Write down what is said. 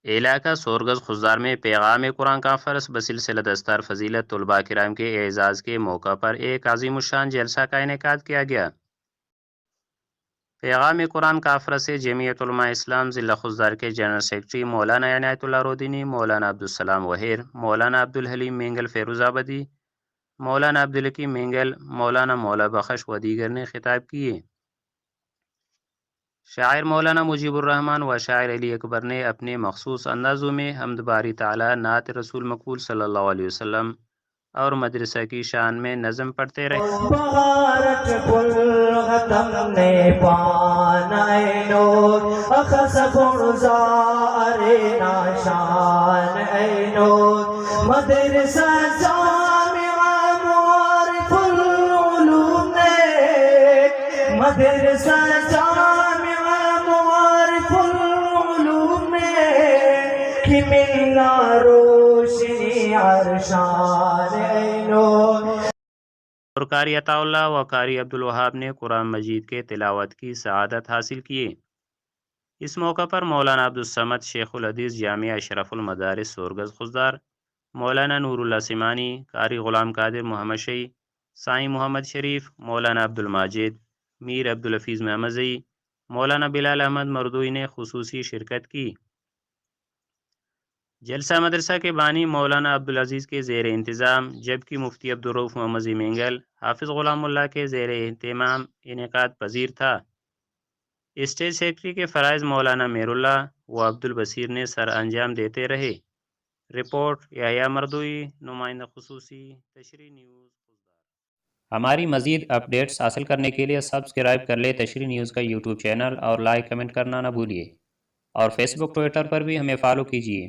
علاقہ سورگز خزدار میں پیغام قرآن کانفرنس بسلسلہ دستار فضیلت طلباء کرام کے اعزاز کے موقع پر ایک عظیم الشان جلسہ کا انعقاد کیا گیا۔ پیغام قرآن کانفرنس سے جمعیت علماء اسلام ضلع خزدار کے جنرل سیکرٹری مولانا عنایت اللہ رودینی، مولانا عبدالسلام وہیر، مولانا عبدالحلیم مینگل فیروز آبادی، مولانا عبدالحکیم مینگل، مولانا مولا بخش و دیگر نے خطاب کیے۔ شاعر مولانا مجیب الرحمن و شاعر علی اکبر نے اپنے مخصوص اندازوں میں حمد باری تعالیٰ، نعت رسول مقبول صلی اللہ علیہ وسلم اور مدرسہ کی شان میں نظم پڑھتے رہے۔ بغارت ختم نے پانائے نور اخذ فرزار ناشان اے نور مدرسہ جامعہ معارف العلوم نے مدرسہ جامعہ معارف العلوم نے کہ ملنا روشنی عرشان اے نور۔ اور قاری عطا اللہ و قاری عبدالوہاب نے قرآن مجید کے تلاوت کی سعادت حاصل کیے۔ اس موقع پر مولانا عبدالصمد شیخ الحدیث جامعہ اشرف المدارس سورگز خزدار، مولانا نور اللہ سمانی، قاری غلام قادر محمد شعیع، سائیں محمد شریف، مولانا عبدالماجد، میر عبدالحفیظ محمد زئی، مولانا بلال احمد مردوئی نے خصوصی شرکت کی۔ جلسہ مدرسہ کے بانی مولانا عبدالعزیز کے زیر انتظام، جبکہ مفتی عبدالرؤف محمد مینگل، حافظ غلام اللہ کے زیر اہتمام انعقاد پذیر تھا۔ اسٹیج سیکرٹری کے فرائض مولانا میر اللہ و عبدالبصیر نے سر انجام دیتے رہے۔ رپورٹ یحییٰ مردوئی، نمائندہ خصوصی، تشریح نیوز۔ ہماری مزید اپڈیٹس حاصل کرنے کے لیے سبسکرائب کر لیں تشریح نیوز کا یوٹیوب چینل اور لائک کمنٹ کرنا نہ بھولیے، اور فیس بک ٹویٹر پر بھی ہمیں فالو کیجیے۔